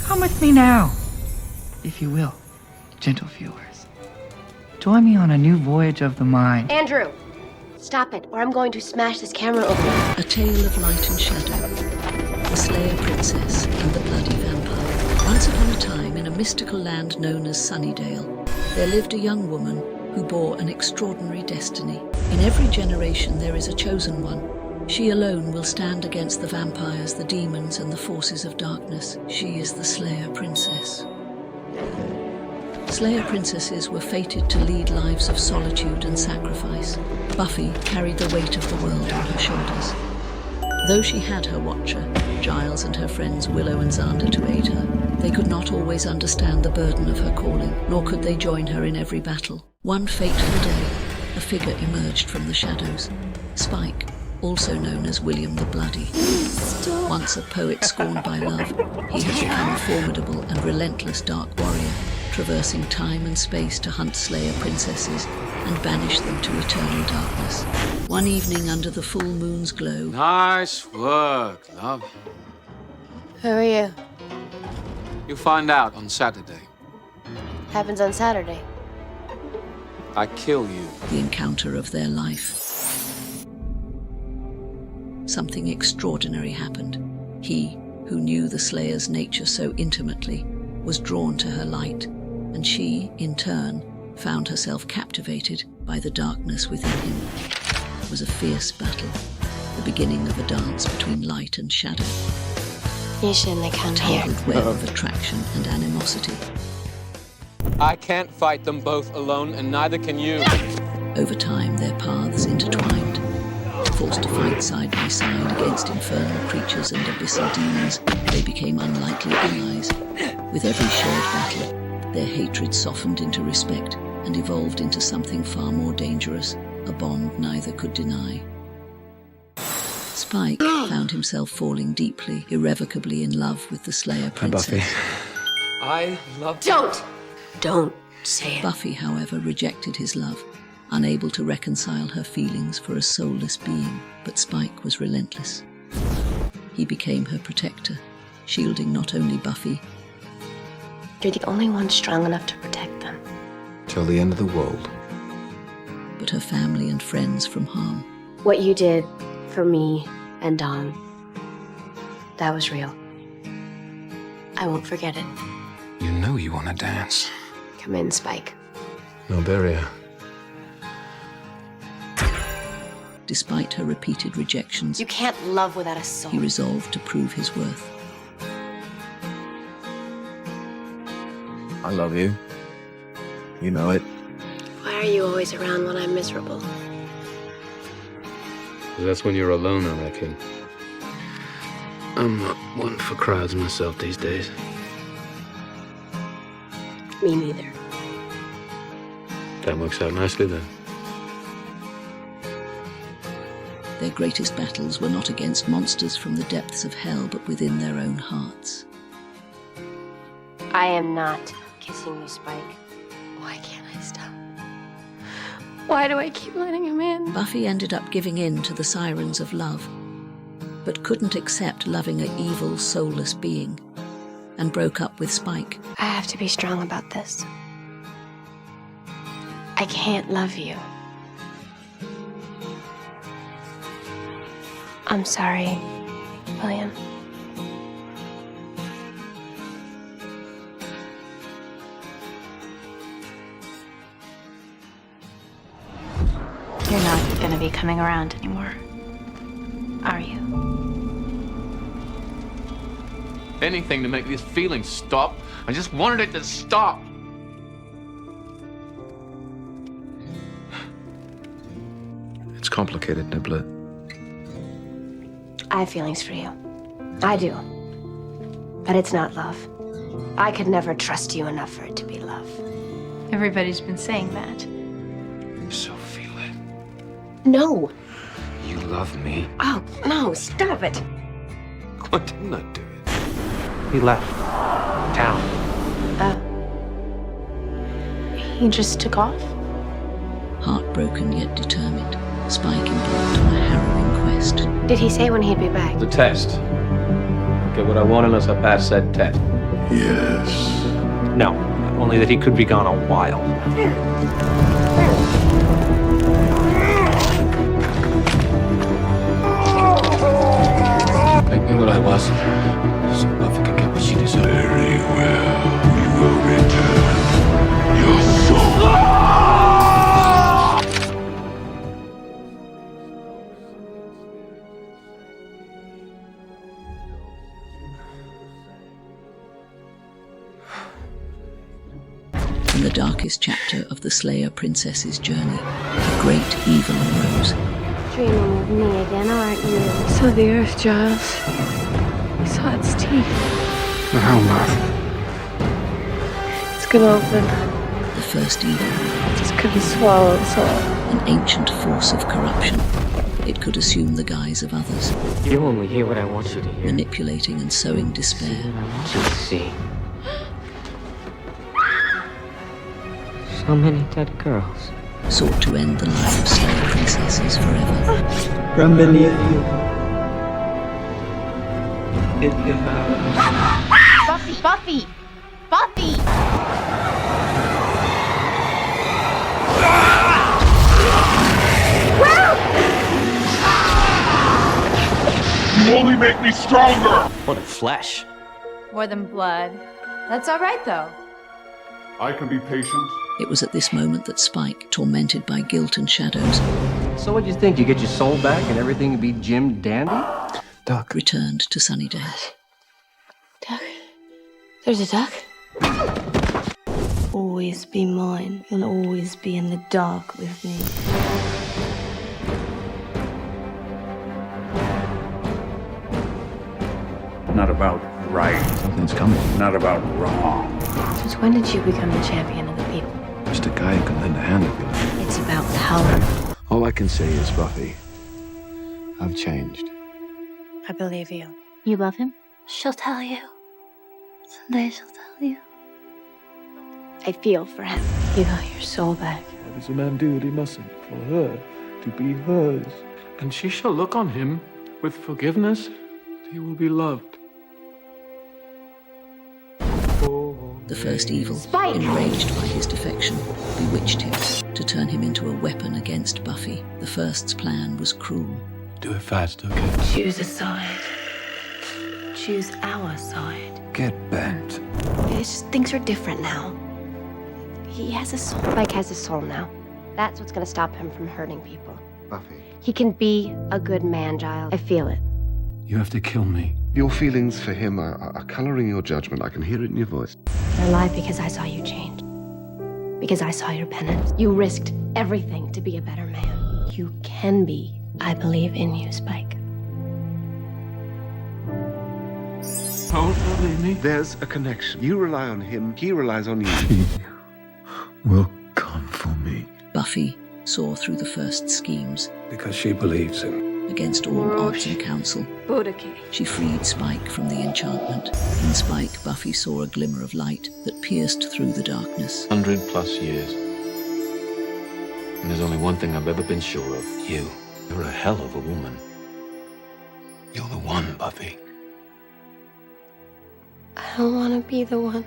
Come with me now, if you will, gentle viewers. Join me on a new voyage of the mind. Andrew, stop it, or I'm going to smash this camera open. A tale of light and shadow. The Slayer Princess and the Bloody Vampire. Once upon a time, in a mystical land known as Sunnydale, there lived a young woman who bore an extraordinary destiny. In every generation there is a chosen one. She alone will stand against the vampires, the demons, and the forces of darkness. She is the Slayer Princess. Slayer princesses were fated to lead lives of solitude and sacrifice. Buffy carried the weight of the world on her shoulders. Though she had her watcher, Giles, and her friends Willow and Xander to aid her, they could not always understand the burden of her calling, nor could they join her in every battle. One fateful day, a figure emerged from the shadows. Spike, also known as William the Bloody. Once a poet scorned by love, he had become a formidable and relentless dark warrior, traversing time and space to hunt Slayer princesses and banish them to eternal darkness. One evening under the full moon's glow... Nice work, love. Who are you? You'll find out on Saturday. Happens on Saturday. I kill you. The encounter of their life. Something extraordinary happened. He, who knew the Slayer's nature so intimately, was drawn to her light, and she, in turn, found herself captivated by the darkness within him. It was a fierce battle, the beginning of a dance between light and shadow. You shouldn't have come here. Tangled web of attraction and animosity. I can't fight them both alone, and neither can you. Over time, their paths intertwined. Forced to fight side by side against infernal creatures and abyssal demons, they became unlikely allies. With every shared battle, their hatred softened into respect and evolved into something far more dangerous, a bond neither could deny. Spike found himself falling deeply, irrevocably in love with the Slayer princess. Buffy. I love Don't say it. Buffy, however, rejected his love, unable to reconcile her feelings for a soulless being, but Spike was relentless. He became her protector, shielding not only Buffy, You're the only one strong enough to protect them. Till the end of the world. but her family and friends from harm. What you did for me and Dom, that was real. I won't forget it. You know you want to dance. Come in, Spike. Melberia. Despite her repeated rejections, You can't love without a soul. he resolved to prove his worth. I love you. You know it. Why are you always around when I'm miserable? That's when you're alone, I reckon. I'm not one for crowds myself these days. Me neither. That works out nicely then. Their greatest battles were not against monsters from the depths of hell, but within their own hearts. I am not kissing you, Spike. Why can't I stop? Why do I keep letting him in? Buffy ended up giving in to the sirens of love, but couldn't accept loving an evil, soulless being, and broke up with Spike. I have to be strong about this. I can't love you. I'm sorry, William. You're not gonna be coming around anymore, are you? Anything to make this feeling stop. I just wanted it to stop. It's complicated, Niblet. I have feelings for you. I do. But it's not love. I could never trust you enough for it to be love. Everybody's been saying that. You so feel it. No. You love me. Oh, no, stop it. Why didn't I do it? He left town. He just took off. Heartbroken yet determined, Spike embarked on a harrowing quest. Did he say when he'd be back? The test. Get what I want unless I pass that test. Yes. No, only that he could be gone a while. Make me what I was, so Buffy can get what she deserves. Very well. We will return your soul. In the darkest chapter of the Slayer Princess's journey, a great evil arose. Dreaming of me again, aren't you? Saw the earth, Giles. We saw its teeth. The Hellmouth. It's gonna open. The first evil, Just couldn't swallow us all. an ancient force of corruption. It could assume the guise of others, You only hear what I want you to hear. manipulating and sowing despair. What I want you to see. So many dead girls. Sought to end the life of Slayer princesses forever. From beneath you, it devours. Buffy! Buffy! Buffy! You only make me stronger. What a flesh. More than blood. That's all right, though. I can be patient. It was at this moment that Spike, tormented by guilt and shadows, So what do you think? You get your soul back and everything will be Jim Dandy? Duck. returned to sunny days. Duck? There's a duck? Always be mine. You'll always be in the dark with me. Not about right. Something's coming. Not about wrong. Since when did you become the champion of the people? Just a guy who can lend a hand if you like. It's about power. All I can say is, Buffy, I've changed. I believe you. You love him? She'll tell you. Someday she'll tell you. I feel for him. You got your soul back. What does a man do what he mustn't for her to be hers? And she shall look on him with forgiveness. He will be loved. The first evil, Spike! enraged by his defection, bewitched him to turn him into a weapon against Buffy. The first's plan was cruel. Do it fast, okay? Choose a side. Choose our side. Get bent. It's just things are different now. He has a soul. Spike has a soul now. That's what's gonna stop him from hurting people. Buffy. He can be a good man, Giles. I feel it. You have to kill me. Your feelings for him are coloring your judgment. I can hear it in your voice. They're alive because I saw you change. Because I saw your penance. You risked everything to be a better man. You can be. I believe in you, Spike. Don't believe me. There's a connection. You rely on him, he relies on you. He will come for me. Buffy saw through the first schemes. Because she believes him. Against all odds and counsel, Bodaki. she freed Spike from the enchantment. In Spike, Buffy saw a glimmer of light that pierced through the darkness. 100+ years. And there's only one thing I've ever been sure of. You. You're a hell of a woman. You're the one, Buffy. I don't want to be the one.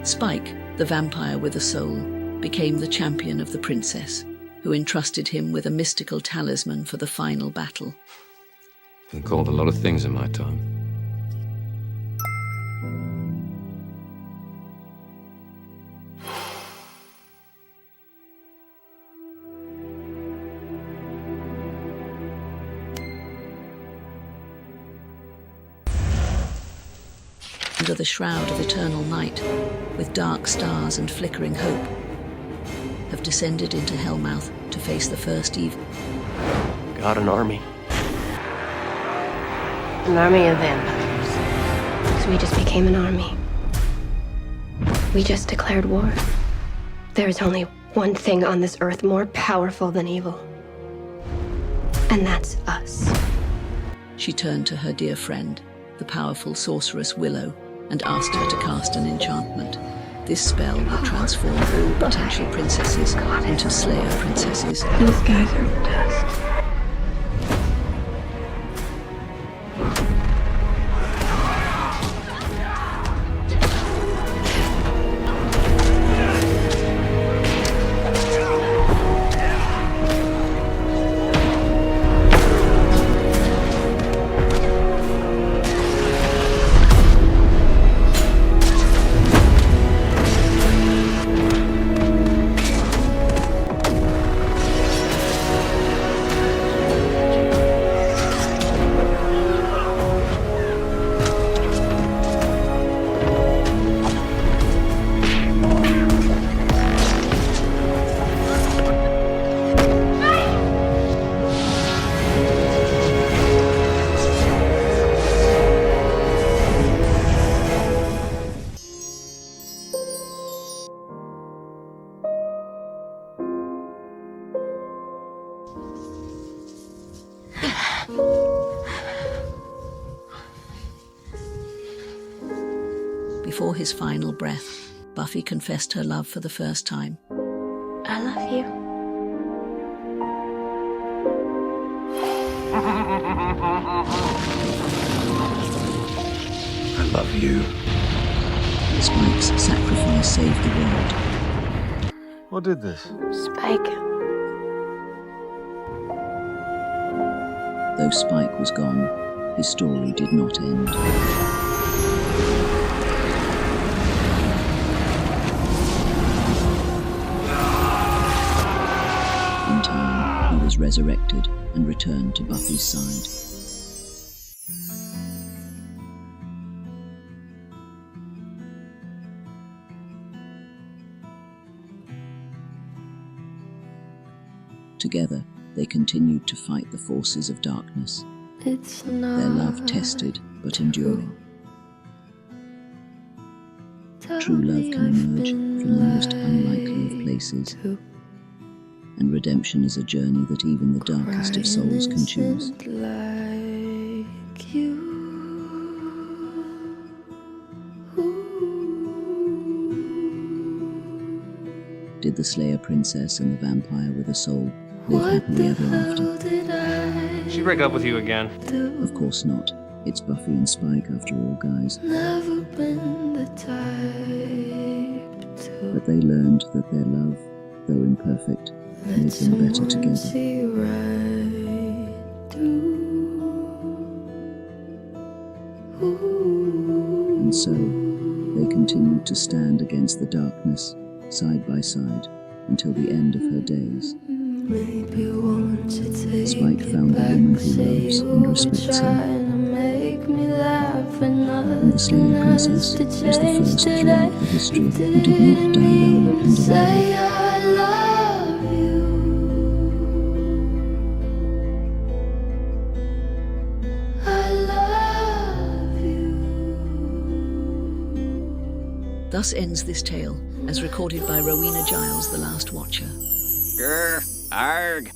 Spike, the vampire with a soul, became the champion of the princess, who entrusted him with a mystical talisman for the final battle. Been called a lot of things in my time. Under the shroud of eternal night, with dark stars and flickering hope, have descended into Hellmouth to face the first evil. Got an army. An army of vampires. So we just became an army. We just declared war. There is only one thing on this earth more powerful than evil. And that's us. She turned to her dear friend, the powerful sorceress Willow, and asked her to cast an enchantment. This spell would transform all potential princesses into Slayer princesses. These guys are dust. Before his final breath, Buffy confessed her love for the first time. I love you. I love you. Spike's sacrifice saved the world. What did this? Spike. Though Spike was gone, his story did not end. In time, he was resurrected and returned to Buffy's side. Together, they continued to fight the forces of darkness, their love tested but enduring. True love can emerge from the most unlikely of places, and redemption is a journey that even the darkest of souls can choose. Did the Slayer Princess and the vampire with a soul live happily ever after? Did she break up with you again? Of course not. It's Buffy and Spike after all, guys. But they learned that their love, though imperfect, made them better together. And so, they continued to stand against the darkness, side by side, until the end of her days. Spike found the woman who loves and respects him. And the Slayer Princess was the first throughout the history who did not die young and alone. Thus ends this tale, as recorded by Rowena Giles, the Last Watcher. Grr, arg.